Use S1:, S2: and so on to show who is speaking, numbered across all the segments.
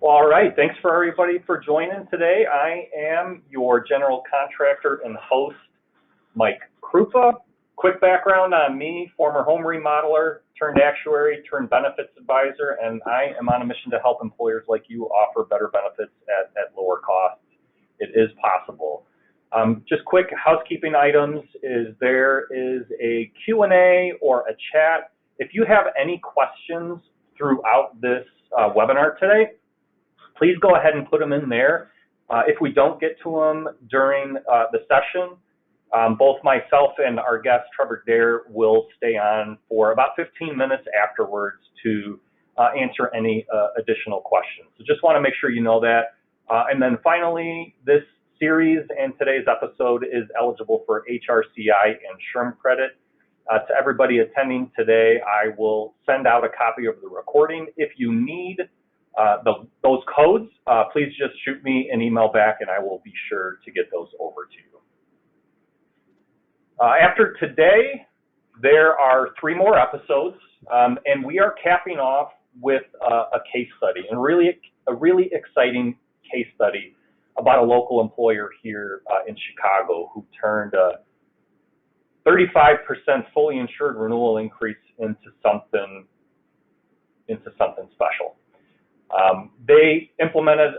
S1: All right, thanks for everybody for joining today. I am your general contractor and host, Mike Krupa. Quick background on me, former home remodeler, turned actuary, turned benefits advisor, and I am on a mission to help employers like you offer better benefits at lower costs. It is possible. Just quick housekeeping items is there is a Q&A or a chat. If you have any questions throughout this webinar today, please go ahead and put them in there. If we don't get to them during the session, both myself and our guest, Trevor Dare, will stay on for about 15 minutes afterwards to answer any additional questions. So just want to make sure you know that. And then finally, this series and today's episode is eligible for HRCI and SHRM credit. To everybody attending today, I will send out a copy of the recording. If you need those codes, please just shoot me an email back and I will be sure to get those over to you. After today, there are 3 more episodes, and we are capping off with a case study, and a really exciting case study about a local employer here in Chicago who turned a 35% fully insured renewal increase into something special. They implemented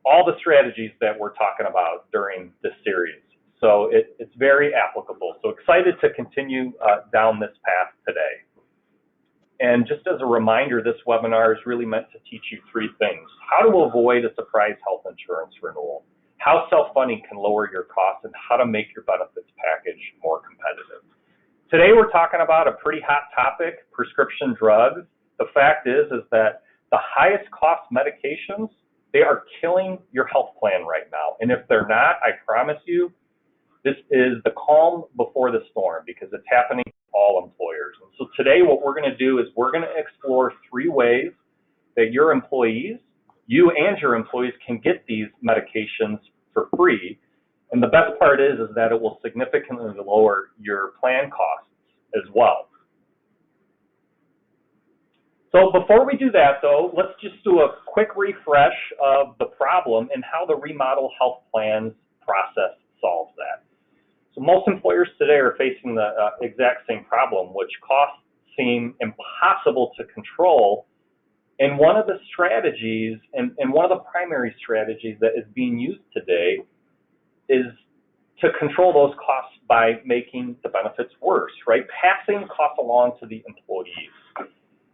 S1: all the strategies that we're talking about during this series. So it's very applicable. So excited to continue down this path today. And just as a reminder, this webinar is really meant to teach you 3 things. How to avoid a surprise health insurance renewal, how self-funding can lower your costs, and how to make your benefits package more competitive. Today we're talking about a pretty hot topic, prescription drugs. The fact is that the highest cost medications, they are killing your health plan right now. And if they're not, I promise you, this is the calm before the storm because it's happening to all employers. And so today what we're going to do is we're going to explore 3 ways that your employees, you and your employees, can get these medications for free. And the best part is that it will significantly lower your plan costs as well. So before we do that, though, let's just do a quick refresh of the problem and how the remodel health plans process solves that. So most employers today are facing the exact same problem, which costs seem impossible to control. And one of the strategies, and one of the primary strategies that is being used today is to control those costs by making the benefits worse, right? Passing costs along to the employees.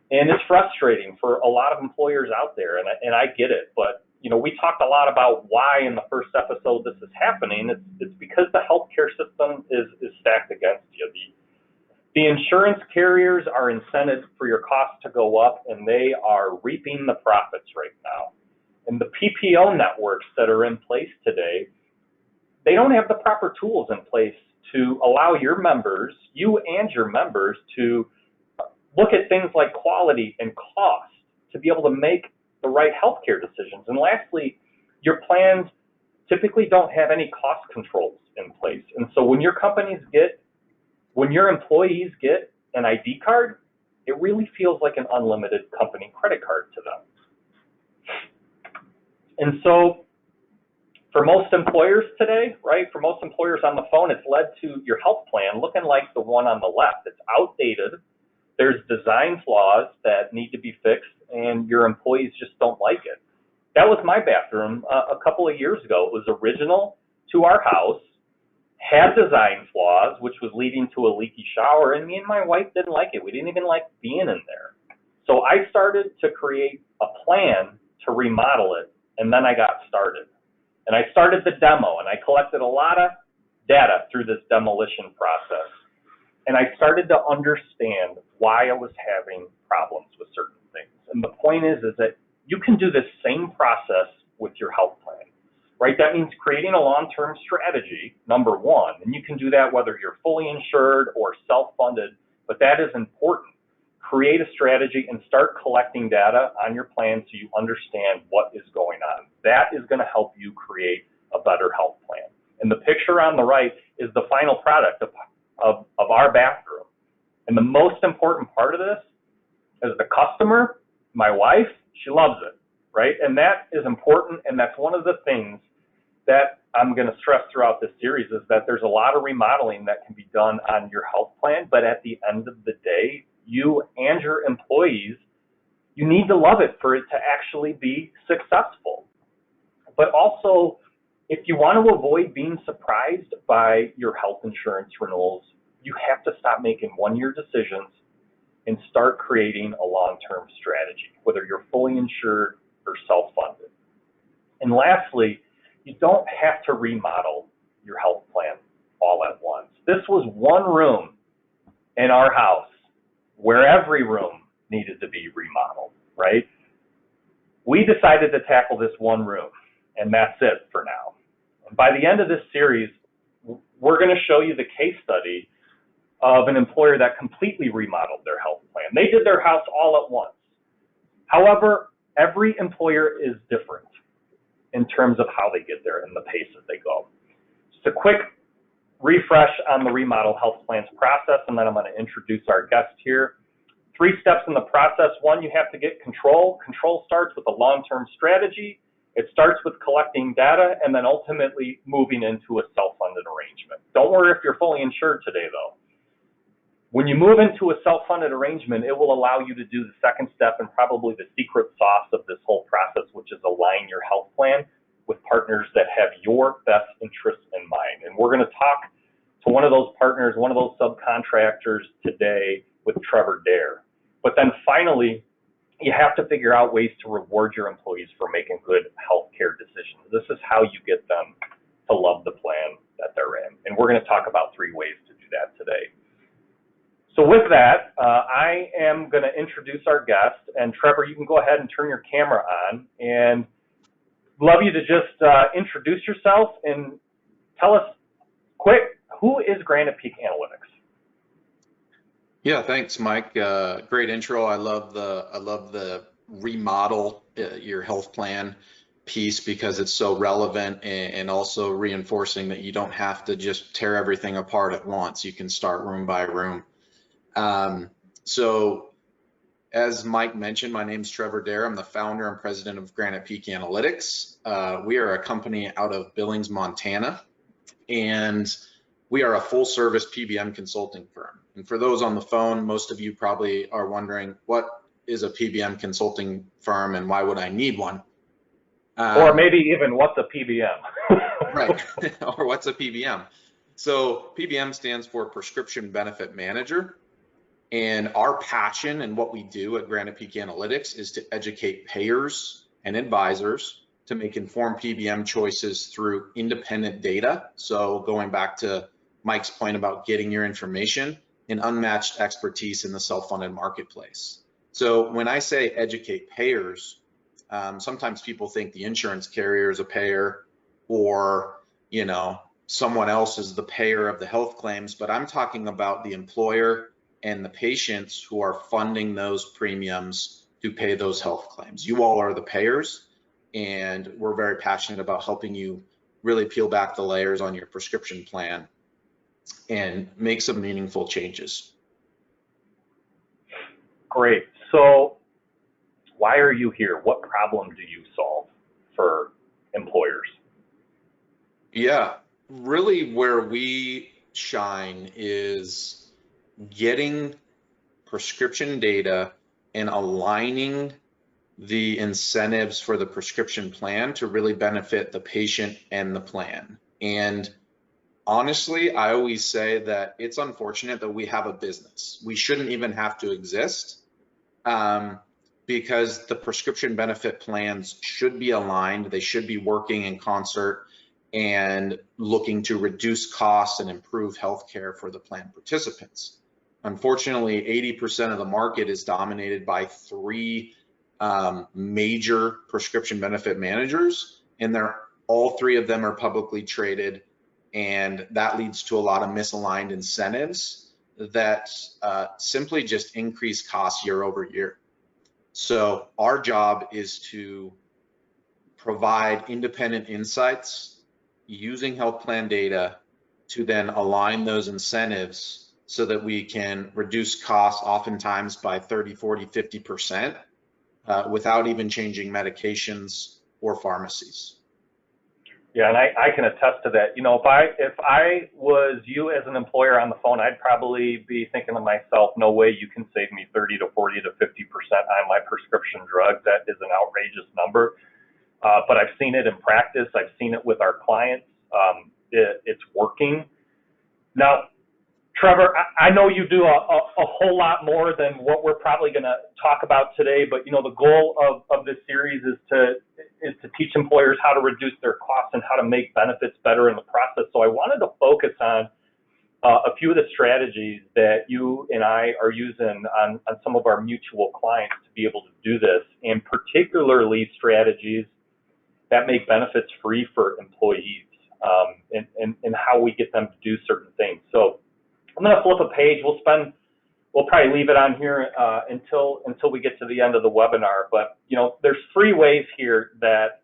S1: And it's frustrating for a lot of employers out there, and I get it, but you know, we talked a lot about why in the first episode this is happening. It's because the healthcare system is stacked against you. The insurance carriers are incented for your costs to go up, and they are reaping the profits right now. And the PPO networks that are in place today, they don't have the proper tools in place to allow your members, you and your members, to look at things like quality and cost to be able to make the right healthcare decisions. And lastly, your plans typically don't have any cost controls in place. And so when your employees get an ID card, it really feels like an unlimited company credit card to them. And so for most employers today, right, for most employers on the phone, it's led to your health plan looking like the one on the left. It's outdated. There's design flaws that need to be fixed, and your employees just don't like it. That was my bathroom a couple of years ago. It was original to our house, had design flaws, which was leading to a leaky shower, and me and my wife didn't like it. We didn't even like being in there. So I started to create a plan to remodel it, and then I got started. And I started the demo, and I collected a lot of data through this demolition process. And I started to understand why I was having problems with certain things. And the point is that you can do this same process with your health plan, right? That means creating a long-term strategy, number 1. And you can do that whether you're fully insured or self-funded, but that is important. Create a strategy and start collecting data on your plan so you understand what is going on. That is going to help you create a better health plan. And the picture on the right is the final product of our bathroom. And the most important part of this is the customer, my wife, she loves it. right? And that is important, and that's one of the things that I'm going to stress throughout this series is that there's a lot of remodeling that can be done on your health plan, but at the end of the day, you and your employees, you need to love it for it to actually be successful. But also, if you want to avoid being surprised by your health insurance renewals, you have to stop making one-year decisions and start creating a long-term strategy, whether you're fully insured or self-funded. And lastly, you don't have to remodel your health plan all at once. This was one room in our house where every room needed to be remodeled, right? We decided to tackle this one room, and that's it for now. And by the end of this series, we're going to show you the case study of an employer that completely remodeled their health plan. They did their house all at once. However, every employer is different in terms of how they get there and the pace that they go. Just a quick refresh on the remodel health plans process, and then I'm going to introduce our guest here. 3 steps in the process. 1, you have to get control. Control starts with a long-term strategy. It starts with collecting data and then ultimately moving into a self-funded arrangement. Don't worry if you're fully insured today, though. When you move into a self-funded arrangement, it will allow you to do the second step and probably the secret sauce of this whole process, which is align your health plan with partners that have your best interests in mind. And we're going to talk to one of those partners, one of those subcontractors today with Trevor Dare. But then finally, you have to figure out ways to reward your employees for making good healthcare decisions. This is how you get them to love the plan that they're in. And we're going to talk about 3 ways to do that today. So with that, I am going to introduce our guest. And Trevor, you can go ahead and turn your camera on. And love you to just introduce yourself and tell us quick, who is Granite Peak Analytics?
S2: Yeah, thanks, Mike. Great intro. I love the remodel your health plan piece because it's so relevant and also reinforcing that you don't have to just tear everything apart at once. You can start room by room. So as Mike mentioned, my name is Trevor Dare. I'm the founder and president of Granite Peak Analytics. We are a company out of Billings, Montana, and we are a full service PBM consulting firm. And for those on the phone, most of you probably are wondering, what is a PBM consulting firm and why would I need one?
S1: Or maybe even what's a PBM?
S2: Right, or what's a PBM? So PBM stands for Prescription Benefit Manager. And our passion and what we do at Granite Peak Analytics is to educate payers and advisors to make informed PBM choices through independent data. So going back to Mike's point about getting your information and unmatched expertise in the self-funded marketplace. So when I say educate payers, sometimes people think the insurance carrier is a payer or, someone else is the payer of the health claims, but I'm talking about the employer and the patients who are funding those premiums to pay those health claims. You all are the payers, and we're very passionate about helping you really peel back the layers on your prescription plan and make some meaningful changes.
S1: Great. So why are you here? What problem do you solve for employers?
S2: Yeah, really where we shine is getting prescription data and aligning the incentives for the prescription plan to really benefit the patient and the plan. And honestly, I always say that it's unfortunate that we have a business. We shouldn't even have to exist because the prescription benefit plans should be aligned. They should be working in concert and looking to reduce costs and improve healthcare for the plan participants. Unfortunately, 80% of the market is dominated by 3 major prescription benefit managers, and all 3 of them are publicly traded, and that leads to a lot of misaligned incentives that simply just increase costs year over year. So our job is to provide independent insights using health plan data to then align those incentives so that we can reduce costs oftentimes by 30, 40, 50%, without even changing medications or pharmacies.
S1: Yeah, and I can attest to that. You know, if I was you as an employer on the phone, I'd probably be thinking to myself, no way you can save me 30 to 40 to 50% on my prescription drugs. That is an outrageous number. But I've seen it in practice. I've seen it with our clients. It's working. Now, Trevor, I know you do a whole lot more than what we're probably going to talk about today, but you know the goal of this series is to teach employers how to reduce their costs and how to make benefits better in the process. So I wanted to focus on a few of the strategies that you and I are using on some of our mutual clients to be able to do this, and particularly strategies that make benefits free for employees, and how we get them to do certain things. So I'm going to flip a page. We'll probably leave it on here until we get to the end of the webinar. But you know, there's 3 ways here that,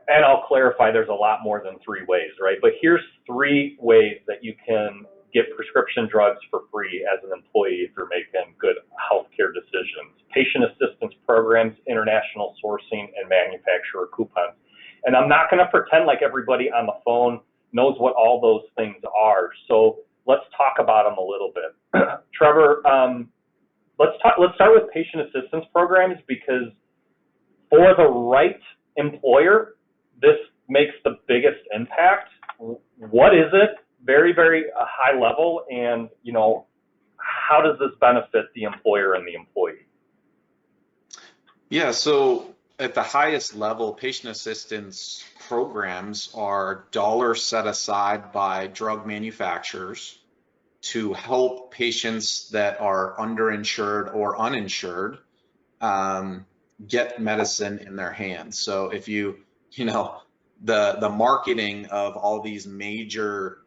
S1: and I'll clarify, there's a lot more than 3 ways, right? But here's 3 ways that you can get prescription drugs for free as an employee if you're making good healthcare decisions: patient assistance programs, international sourcing, and manufacturer coupons. And I'm not going to pretend like everybody on the phone knows what all those things are. So let's talk about them a little bit. Trevor, let's start with patient assistance programs, because for the right employer, this makes the biggest impact. What is it? Very, very high level, and you know, how does this benefit the employer and the employee?
S2: Yeah, so at the highest level, patient assistance programs are dollars set aside by drug manufacturers to help patients that are underinsured or uninsured get medicine in their hands. So if you know, the marketing of all these major,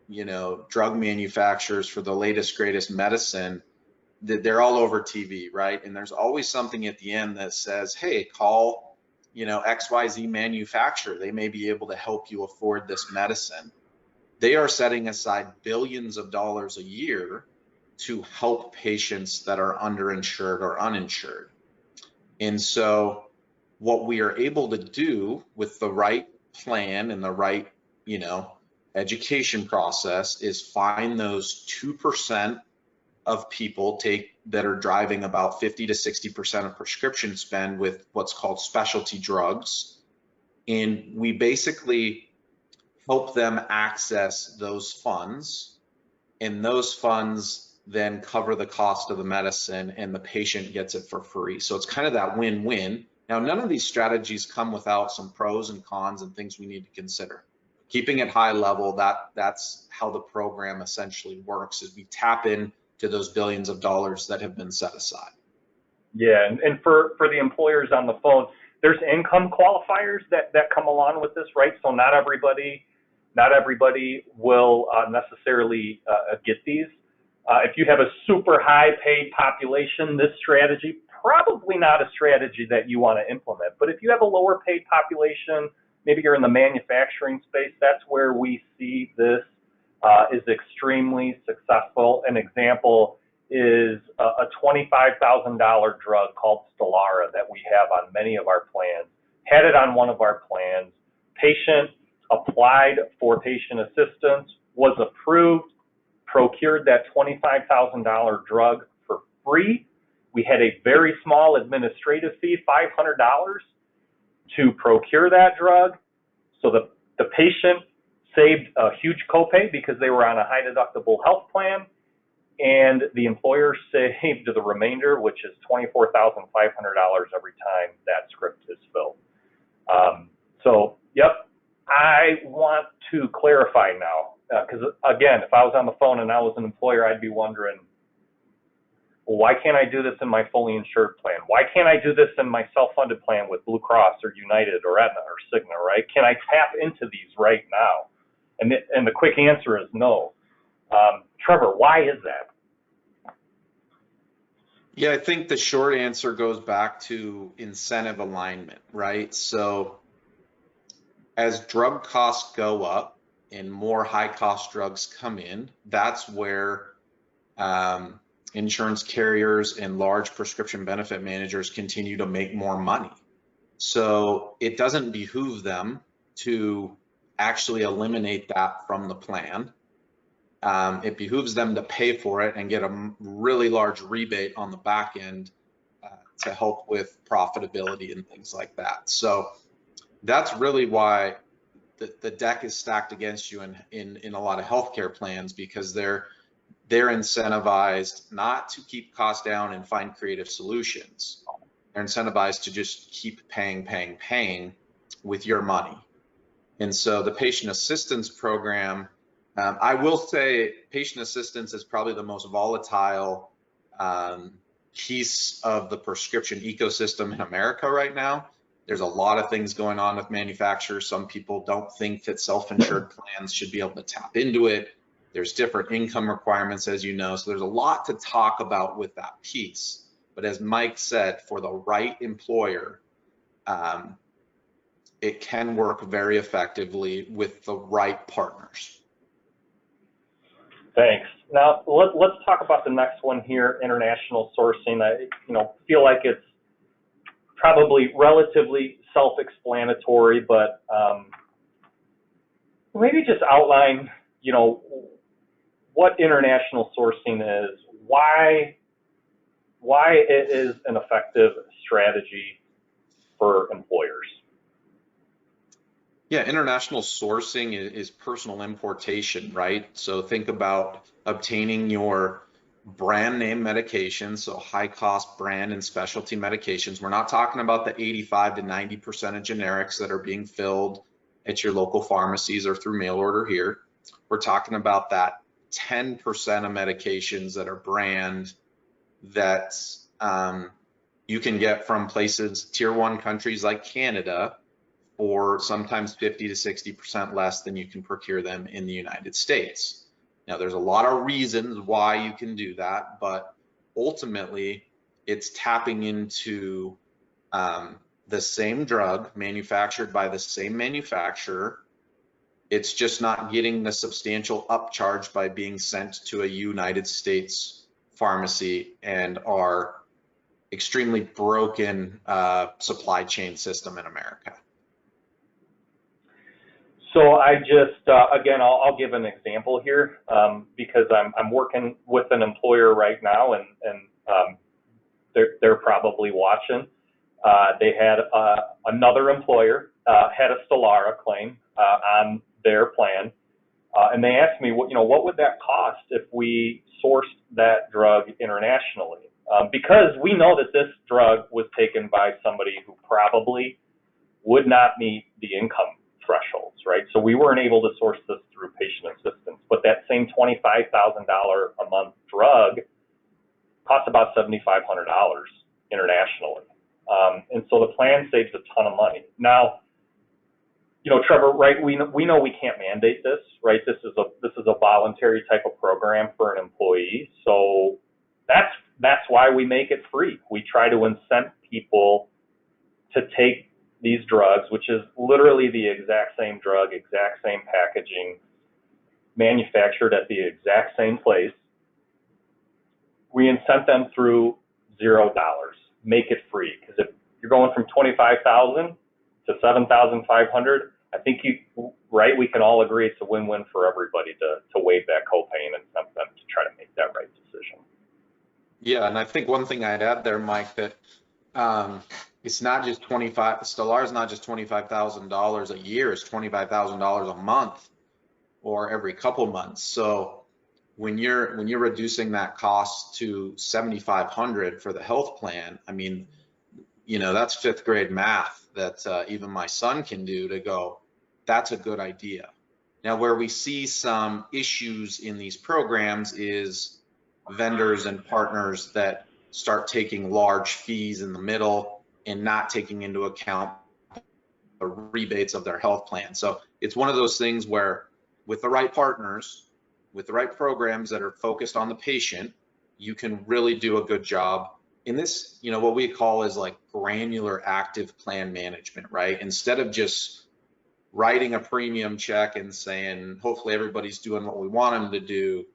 S2: you know, drug manufacturers for the latest, greatest medicine, they're all over TV, right? And there's always something at the end that says, hey, call, you know, XYZ manufacturer. They may be able to help you afford this medicine. They are setting aside billions of dollars a year to help patients that are underinsured or uninsured. And so what we are able to do with the right plan and the right, you know, education process is find those 2% of people that are driving about 50 to 60% of prescription spend with what's called specialty drugs. And we basically help them access those funds, and those funds then cover the cost of the medicine and the patient gets it for free. So it's kind of that win-win. Now, none of these strategies come without some pros and cons and things we need to consider. Keeping it high level, that's how the program essentially works, is we tap in to those billions of dollars that have been set aside.
S1: Yeah, and for the employers on the phone, there's income qualifiers that come along with this, right? So not everybody will necessarily get these. If you have a super high paid population, this strategy, probably not a strategy that you want to implement. But if you have a lower paid population, maybe you're in the manufacturing space, that's where we see this is extremely successful. An example is a $25,000 drug called Stelara that we have on many of our plans. Had it on one of our plans. Patient applied for patient assistance, was approved, procured that $25,000 drug for free. We had a very small administrative fee, $500, to procure that drug. So the patient saved a huge copay because they were on a high deductible health plan, and the employer saved the remainder, which is $24,500 every time that script is filled. So, yep, I want to clarify now, because again, if I was on the phone and I was an employer, I'd be wondering, well, why can't I do this in my fully insured plan? Why can't I do this in my self-funded plan with Blue Cross or United or Aetna or Cigna, right? Can I tap into these right now? And the quick answer is no. Trevor, why is that?
S2: Yeah, I think the short answer goes back to incentive alignment, right? So as drug costs go up and more high cost drugs come in, that's where insurance carriers and large prescription benefit managers continue to make more money. So it doesn't behoove them to actually eliminate that from the plan. It behooves them to pay for it and get a really large rebate on the back end to help with profitability and things like that. So that's really why the deck is stacked against you in a lot of healthcare plans, because they're incentivized not to keep costs down and find creative solutions. They're incentivized to just keep paying with your money. And so the patient assistance program, I will say patient assistance is probably the most volatile piece of the prescription ecosystem in America right now. There's a lot of things going on with manufacturers. Some people don't think that self-insured plans should be able to tap into it. There's different income requirements, as you know. So there's a lot to talk about with that piece. But as Mike said, for the right employer, it can work very effectively with the right partners.
S1: Thanks. Now let's talk about the next one here, international sourcing. I feel like it's probably relatively self-explanatory, but maybe just outline, what international sourcing is, why it is an effective strategy for employers.
S2: Yeah, international sourcing is personal importation, right? So think about obtaining your brand name medications, so high cost brand and specialty medications. We're not talking about the 85 to 90% of generics that are being filled at your local pharmacies or through mail order here. We're talking about that 10% of medications that are brand that you can get from places, tier 1 countries like Canada, or sometimes 50 to 60% less than you can procure them in the United States. Now, there's a lot of reasons why you can do that, but ultimately it's tapping into the same drug manufactured by the same manufacturer. It's just not getting the substantial upcharge by being sent to a United States pharmacy and our extremely broken supply chain system in America.
S1: So I just, again, I'll give an example here because I'm working with an employer right now, and they're probably watching. They had another employer had a Stelara claim on their plan, and they asked me, what would that cost if we sourced that drug internationally? Because we know that this drug was taken by somebody who probably would not meet the income thresholds, right? So we weren't able to source this through patient assistance, but that same $25,000 a month drug costs about $7,500 internationally. And so the plan saves a ton of money. Now, Trevor, right? We know we can't mandate this, right? This is a voluntary type of program for an employee. So that's why we make it free. We try to incent people to take these drugs, which is literally the exact same drug, exact same packaging, manufactured at the exact same place. We incent them through $0, make it free. Because if you're going from 25,000 to 7,500, I think we can all agree it's a win-win for everybody to waive that copay and incent them to try to make that right decision.
S2: Yeah, and I think one thing I'd add there, Mike, that it's not just Stelara is not just $25,000 a year, it's $25,000 a month or every couple months. So when you're reducing that cost to $7,500 for the health plan, I mean, that's fifth grade math that even my son can do to go, that's a good idea. Now, where we see some issues in these programs is vendors and partners that start taking large fees in the middle and not taking into account the rebates of their health plan. So it's one of those things where with the right partners, with the right programs that are focused on the patient, you can really do a good job. In this, what we call is like granular active plan management, right? Instead of just writing a premium check and saying, hopefully everybody's doing what we want them to do,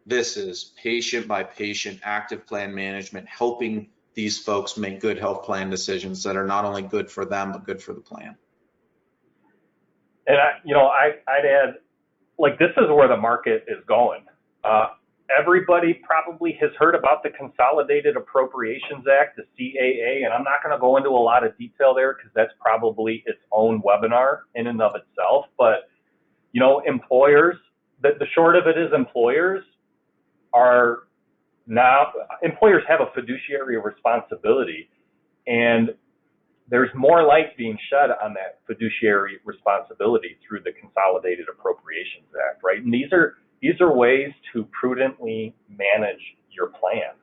S2: This is patient by patient active plan management, helping these folks make good health plan decisions that are not only good for them, but good for the plan.
S1: And I'd add, like, this is where the market is going. Everybody probably has heard about the Consolidated Appropriations Act, the CAA, and I'm not going to go into a lot of detail there because that's probably its own webinar in and of itself. But, employers, the short of it is employers have a fiduciary responsibility, and there's more light being shed on that fiduciary responsibility through the Consolidated Appropriations Act, right? And these are ways to prudently manage your plan.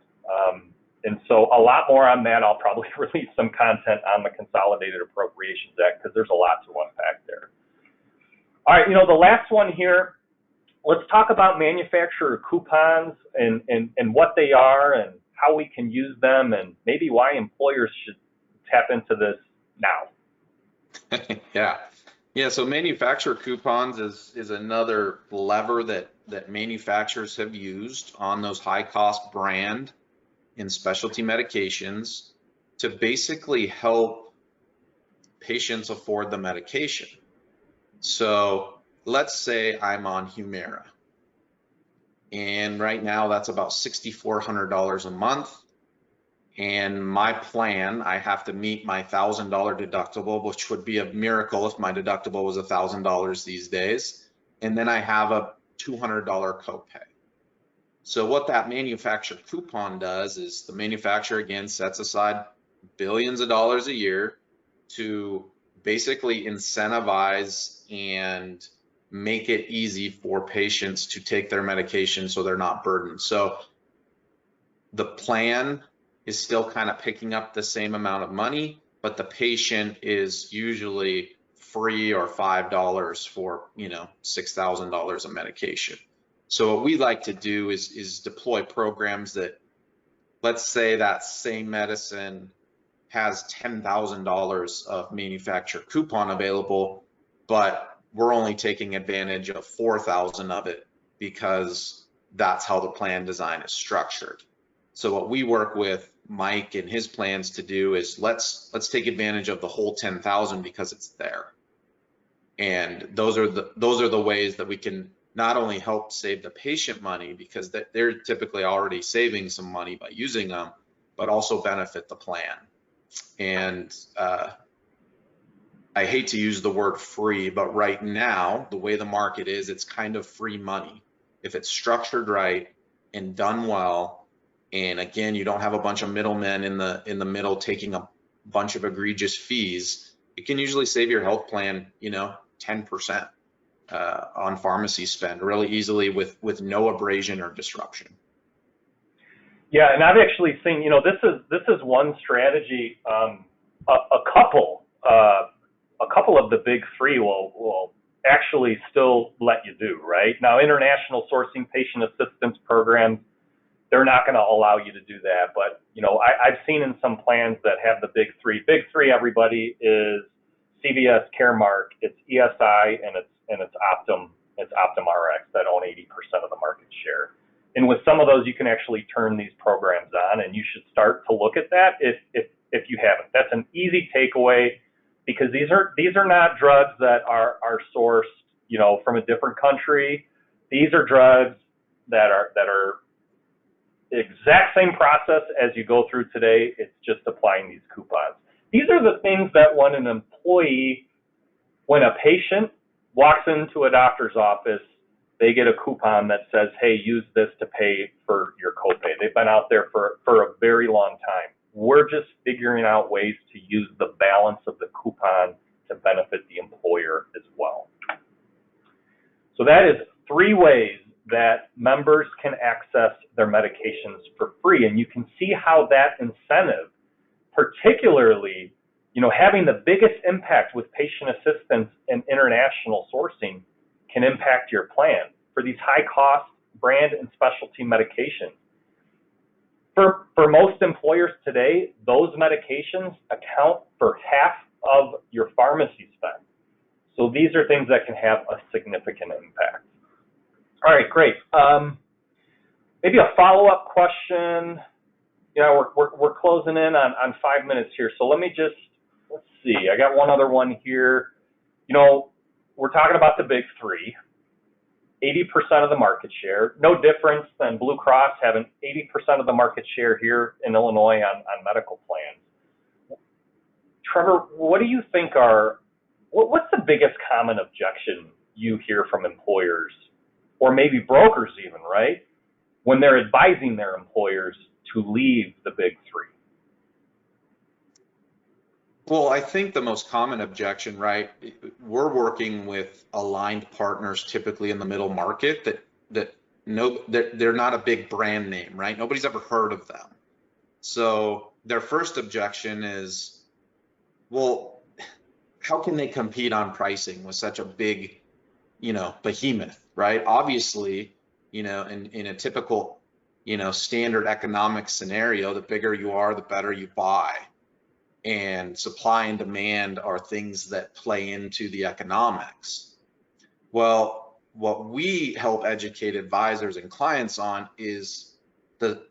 S1: And so a lot more on that. I'll probably release some content on the Consolidated Appropriations Act because there's a lot to unpack there. All right, the last one here, let's talk about manufacturer coupons and what they are and how we can use them and maybe why employers should tap into this now.
S2: Yeah. So manufacturer coupons is another lever that manufacturers have used on those high cost brand and specialty medications to basically help patients afford the medication. So let's say I'm on Humira, and right now that's about $6,400 a month. And my plan, I have to meet my $1,000 deductible, which would be a miracle if my deductible was $1,000 these days. And then I have a $200 copay. So what that manufacturer coupon does is the manufacturer, again, sets aside billions of dollars a year to basically incentivize and make it easy for patients to take their medication so they're not burdened. So the plan is still kind of picking up the same amount of money, but the patient is usually free or $5 for, $6,000 of medication. So what we like to do is deploy programs that, let's say that same medicine has $10,000 of manufacturer coupon available, but we're only taking advantage of 4,000 of it because that's how the plan design is structured. So what we work with Mike and his plans to do is let's take advantage of the whole 10,000 because it's there. And those are the ways that we can not only help save the patient money because they're typically already saving some money by using them, but also benefit the plan. And I hate to use the word free, but right now, the way the market is, it's kind of free money. If it's structured right and done well, and again, you don't have a bunch of middlemen in the middle taking a bunch of egregious fees, it can usually save your health plan, 10% on pharmacy spend really easily with no abrasion or disruption.
S1: Yeah, and I've actually seen, this is one strategy. A couple of the big three will actually still let you do, right? Now, international sourcing patient assistance programs, they're not going to allow you to do that. But, I've seen in some plans that have the big three. Big three, everybody, is CVS, Caremark, it's ESI, and it's Optum. It's Optum Rx that own 80% of the market share. And with some of those, you can actually turn these programs on, and you should start to look at that if you haven't. That's an easy takeaway because these are not drugs that are sourced, from a different country. These are drugs that are the exact same process as you go through today. It's just applying these coupons. These are the things that when a patient walks into a doctor's office, they get a coupon that says, hey, use this to pay for your copay. They've been out there for a very long time. We're just figuring out ways to use the balance of the coupon to benefit the employer as well. So that is 3 ways that members can access their medications for free. And you can see how that incentive, particularly, having the biggest impact with patient assistance and international sourcing, can impact your plan for these high-cost brand and specialty medications. For most employers today, those medications account for half of your pharmacy spend. So these are things that can have a significant impact. All right, great. maybe a follow-up question. Yeah, we're closing in on 5 minutes here. So let's see. I got one other one here. We're talking about the big three, 80% of the market share. No difference than Blue Cross having 80% of the market share here in Illinois on medical plans. Trevor, what do you think what's the biggest common objection you hear from employers, or maybe brokers even, right, when they're advising their employers to leave the big three?
S2: Well, I think the most common objection, right, we're working with aligned partners typically in the middle market that they're not a big brand name, right? Nobody's ever heard of them. So their first objection is, well, how can they compete on pricing with such a big, behemoth, right? Obviously, in a typical, standard economic scenario, the bigger you are, the better you buy. And supply and demand are things that play into the economics. Well, what we help educate advisors and clients on is the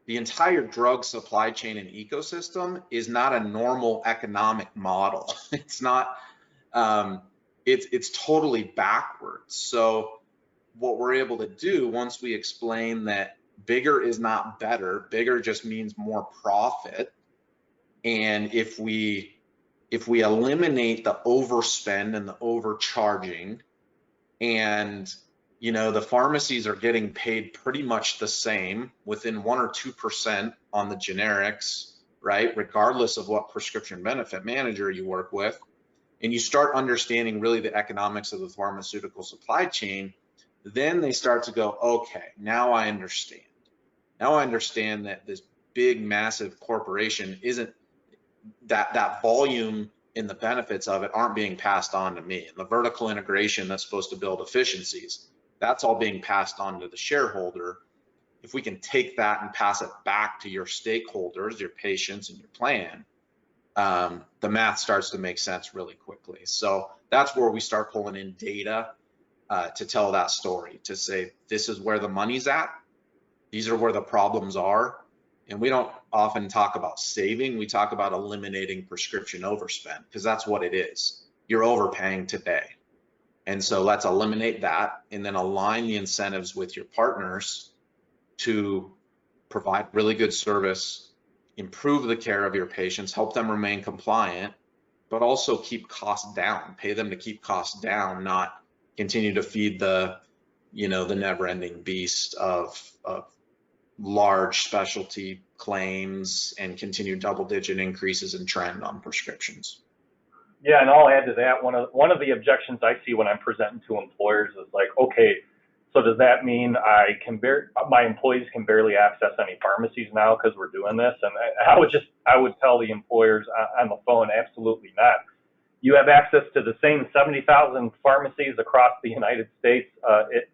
S2: entire drug supply chain and ecosystem is not a normal economic model. It's not, it's totally backwards. So what we're able to do once we explain that bigger is not better, bigger just means more profit. And if we eliminate the overspend and the overcharging, and the pharmacies are getting paid pretty much the same, within 1 or 2% on the generics, right, regardless of what prescription benefit manager you work with, and you start understanding really the economics of the pharmaceutical supply chain, then they start to go, okay, now I understand. Now I understand that this big, massive corporation isn't, that volume and the benefits of it aren't being passed on to me. And the vertical integration that's supposed to build efficiencies, that's all being passed on to the shareholder. If we can take that and pass it back to your stakeholders, your patients and your plan, the math starts to make sense really quickly. So that's where we start pulling in data to tell that story, to say, this is where the money's at. These are where the problems are. And we don't often talk about saving, we talk about eliminating prescription overspend, because that's what it is. You're overpaying today. And so let's eliminate that and then align the incentives with your partners to provide really good service, improve the care of your patients, help them remain compliant, but also keep costs down, pay them to keep costs down, not continue to feed the never-ending beast of large specialty claims and continued double-digit increases in trend on prescriptions.
S1: Yeah, and I'll add to that. One of the objections I see when I'm presenting to employers is like, okay, so does that mean my employees can barely access any pharmacies now because we're doing this? And I would tell the employers on the phone, absolutely not. You have access to the same 70,000 pharmacies across the United States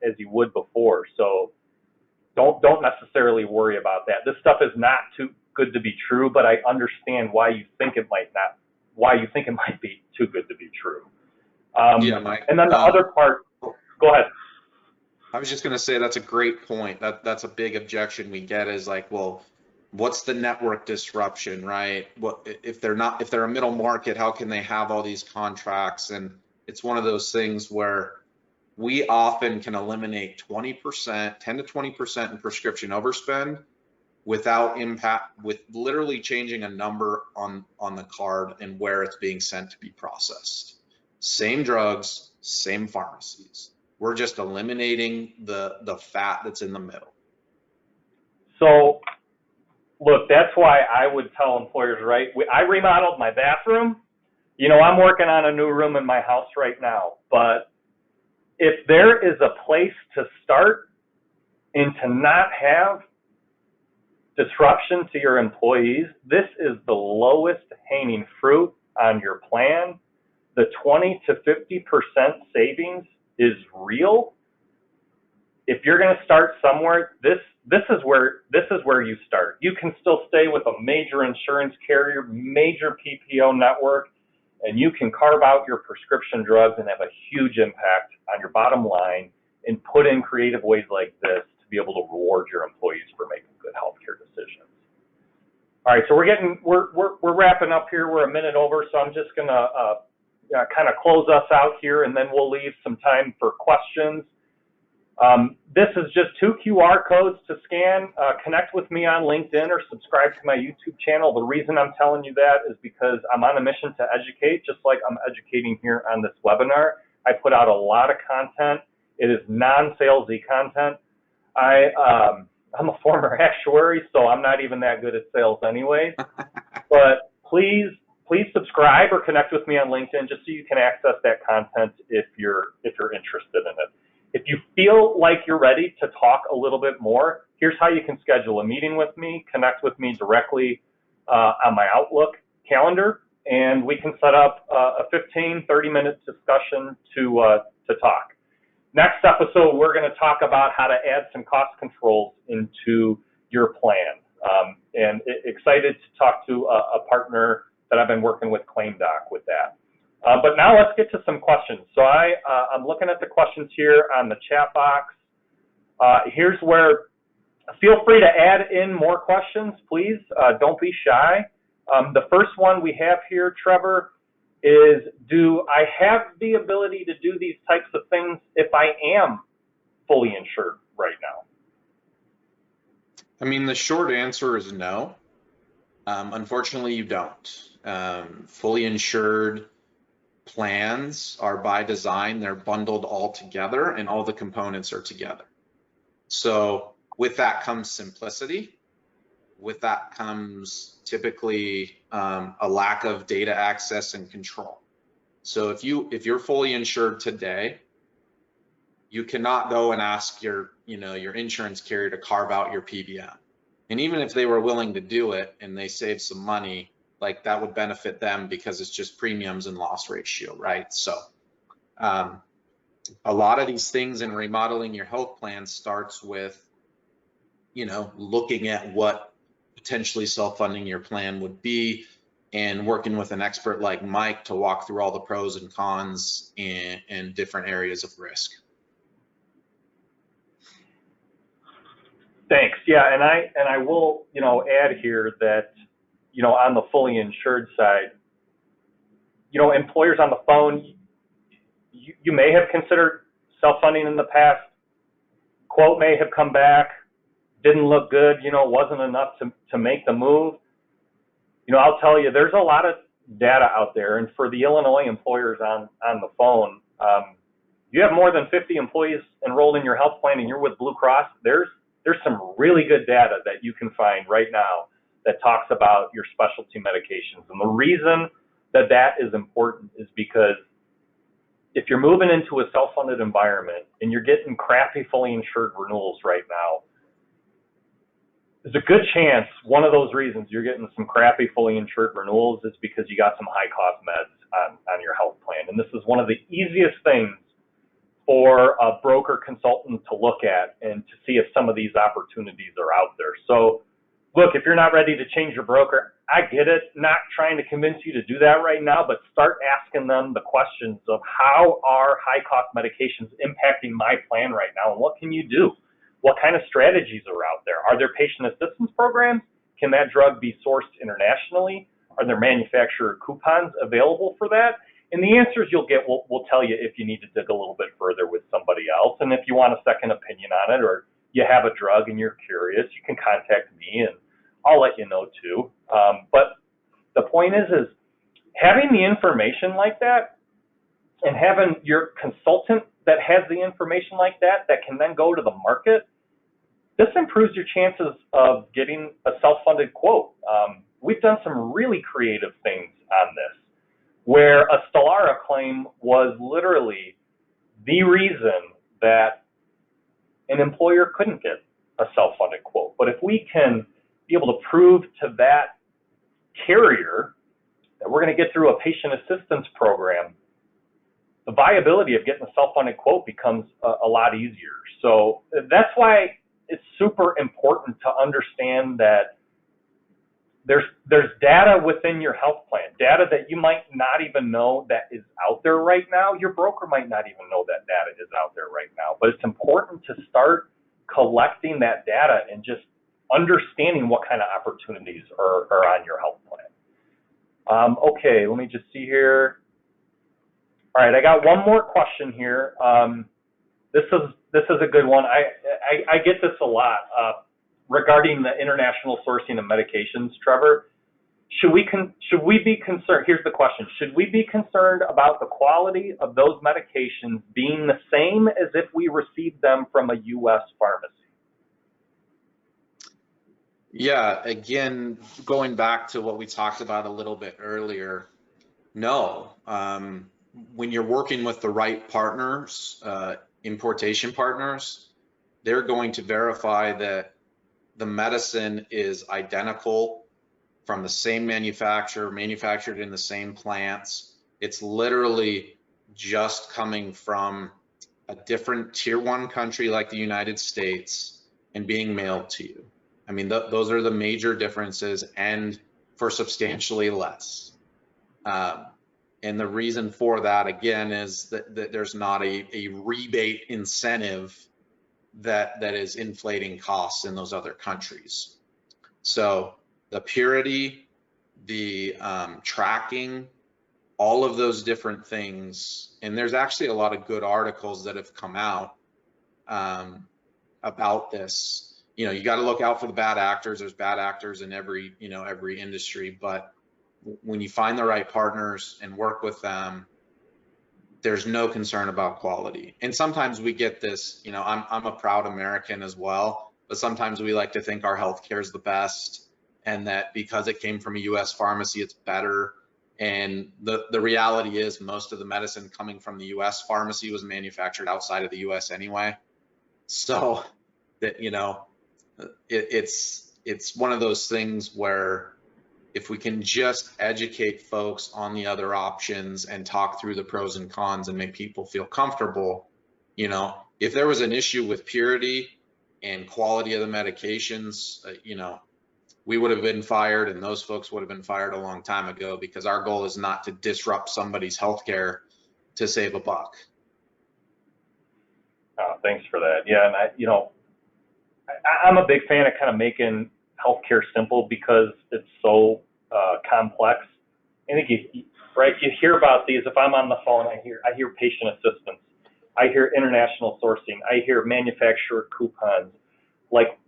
S1: as you would before. So don't necessarily worry about that. This stuff is not too good to be true, but I understand why you think it might be too good to be true.
S2: Yeah, Mike.
S1: And then the other part, go ahead.
S2: I was just going to say that's a great point. That's a big objection we get is like, well, what's the network disruption, right? What if they're a middle market, how can they have all these contracts? And it's one of those things where we often can eliminate 20%, 10 to 20% in prescription overspend without impact, with literally changing a number on the card and where it's being sent to be processed. Same drugs, same pharmacies. We're just eliminating the fat that's in the middle.
S1: So look, that's why I would tell employers, right? I remodeled my bathroom. I'm working on a new room in my house right now, but if there is a place to start and to not have disruption to your employees, this is the lowest hanging fruit on your plan. The 20 to 50% savings is real. If you're going to start somewhere, this is where you start. You can still stay with a major insurance carrier, major PPO network, and you can carve out your prescription drugs and have a huge impact on your bottom line and put in creative ways like this to be able to reward your employees for making good healthcare decisions. All right, so we're wrapping up here. We're a minute over, so I'm just gonna kind of close us out here, and then we'll leave some time for questions. This is just 2 QR codes to scan. Connect with me on LinkedIn or subscribe to my YouTube channel. The reason I'm telling you that is because I'm on a mission to educate, just like I'm educating here on this webinar. I put out a lot of content. It is non-salesy content. I'm a former actuary, so I'm not even that good at sales anyways. But please subscribe or connect with me on LinkedIn just so you can access that content if you're interested in it. If you feel like you're ready to talk a little bit more, here's how you can schedule a meeting with me, connect with me directly on my Outlook calendar, and we can set up a 15, 30-minute discussion to talk. Next episode, we're going to talk about how to add some cost controls into your plan. And excited to talk to a partner that I've been working with, ClaimDoc, with that. But now let's get to some questions. So I'm looking at the questions here on the chat box. Here's where, feel free to add in more questions, please. Don't be shy. The first one we have here, Trevor, is, do I have the ability to do these types of things if I am fully insured right now?
S2: I mean, the short answer is no. Unfortunately, you don't. Fully insured plans are by design, they're bundled all together and all the components are together. So with that comes simplicity. With that comes typically a lack of data access and control. So if you're fully insured today, you cannot go and ask your insurance carrier to carve out your PBM. And even if they were willing to do it and they save some money, like that would benefit them because it's just premiums and loss ratio, right? So a lot of these things in remodeling your health plan starts with, looking at what potentially self-funding your plan would be and working with an expert like Mike to walk through all the pros and cons and different areas of risk.
S1: Thanks. Yeah, and I will, add here that, on the fully insured side, employers on the phone, you may have considered self-funding in the past. Quote may have come back, didn't look good, wasn't enough to make the move. I'll tell you, there's a lot of data out there, and for the Illinois employers on the phone, you have more than 50 employees enrolled in your health plan and you're with Blue Cross, there's some really good data that you can find right now that talks about your specialty medications. And the reason that is important is because if you're moving into a self-funded environment and you're getting crappy fully insured renewals right now, there's a good chance one of those reasons you're getting some crappy fully insured renewals is because you got some high cost meds on your health plan. And this is one of the easiest things for a broker consultant to look at and to see if some of these opportunities are out there. So look, if you're not ready to change your broker, I get it. Not trying to convince you to do that right now, but start asking them the questions of how are high cost medications impacting my plan right now and what can you do? What kind of strategies are out there? Are there patient assistance programs? Can that drug be sourced internationally? Are there manufacturer coupons available for that? And the answers you'll get will tell you if you need to dig a little bit further with somebody else. And if you want a second opinion on it, or you have a drug and you're curious, you can contact me and I'll let you know too. But the point is having the information like that and having your consultant that has the information like that can then go to the market, this improves your chances of getting a self-funded quote. We've done some really creative things on this, where a Stelara claim was literally the reason that an employer couldn't get a self-funded quote. But if we can be able to prove to that carrier that we're going to get through a patient assistance program, the viability of getting a self-funded quote becomes a lot easier. So that's why it's super important to understand that there's data within your health plan, data that you might not even know that is out there right now. Your broker might not even know that data is out there right now, but it's important to start collecting that data and just understanding what kind of opportunities are on your health plan. Okay, let me just see here. All right, I got one more question here. This is a good one. I get this a lot regarding the international sourcing of medications, Trevor. Should we be concerned? Here's the question: should we be concerned about the quality of those medications being the same as if we received them from a U.S. pharmacy?
S2: Yeah, again, going back to what we talked about a little bit earlier, no. When you're working with the right partners, importation partners, they're going to verify that the medicine is identical from the same manufacturer, manufactured in the same plants. It's literally just coming from a different tier 1 country like the United States and being mailed to you. I mean, those are the major differences, and for substantially less. And the reason for that, again, is that there's not a rebate incentive that is inflating costs in those other countries. So the purity, the tracking, all of those different things, and there's actually a lot of good articles that have come out about this. You know, you got to look out for the bad actors. There's bad actors in every industry, but when you find the right partners and work with them, there's no concern about quality. And sometimes we get this, you know, I'm a proud American as well, but sometimes we like to think our healthcare is the best and that because it came from a US pharmacy, it's better. And the reality is most of the medicine coming from the US pharmacy was manufactured outside of the US anyway. So that, you know, it's one of those things where if we can just educate folks on the other options and talk through the pros and cons and make people feel comfortable, you know, if there was an issue with purity and quality of the medications, you know, we would have been fired and those folks would have been fired a long time ago, because our goal is not to disrupt somebody's healthcare to save a buck.
S1: Thanks for that. Yeah, and I'm a big fan of kind of making healthcare simple because it's so complex. I think you hear about these. If I'm on the phone, I hear patient assistance, I hear international sourcing, I hear manufacturer coupons. Like,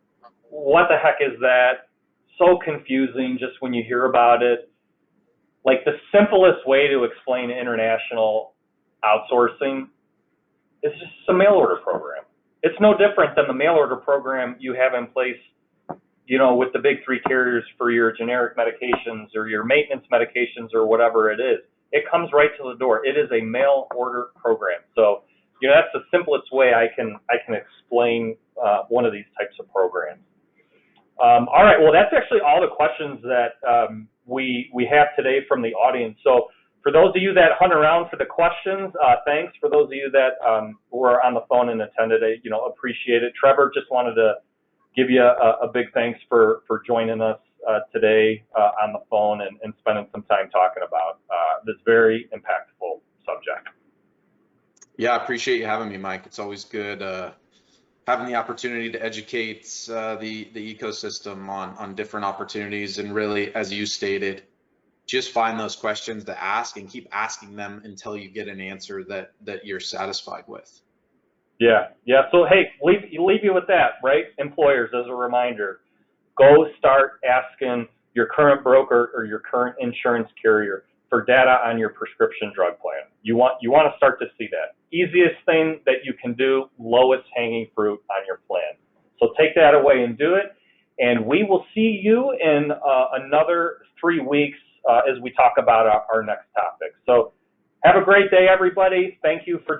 S1: what the heck is that? So confusing just when you hear about it. Like, the simplest way to explain international outsourcing is just a mail order program. It's no different than the mail order program you have in place, you know, with the big 3 carriers for your generic medications or your maintenance medications or whatever it is. It comes right to the door. It is a mail order program. So, you know, that's the simplest way I can explain one of these types of programs. All right, well, that's actually all the questions that we have today from the audience. So for those of you that hunt around for the questions, thanks. For those of you that were on the phone and attended, I appreciate it. Trevor, just wanted to give you a big thanks for joining us today on the phone and spending some time talking about this very impactful subject.
S2: Yeah, I appreciate you having me, Mike. It's always good having the opportunity to educate the ecosystem on different opportunities, and really, as you stated, just find those questions to ask and keep asking them until you get an answer that you're satisfied with.
S1: Yeah. So, hey, leave you with that, right? Employers, as a reminder, go start asking your current broker or your current insurance carrier for data on your prescription drug plan. You want to start to see that. Easiest thing that you can do, lowest hanging fruit on your plan. So take that away and do it. And we will see you in another 3 weeks as we talk about our next topic. So have a great day, everybody. Thank you for joining.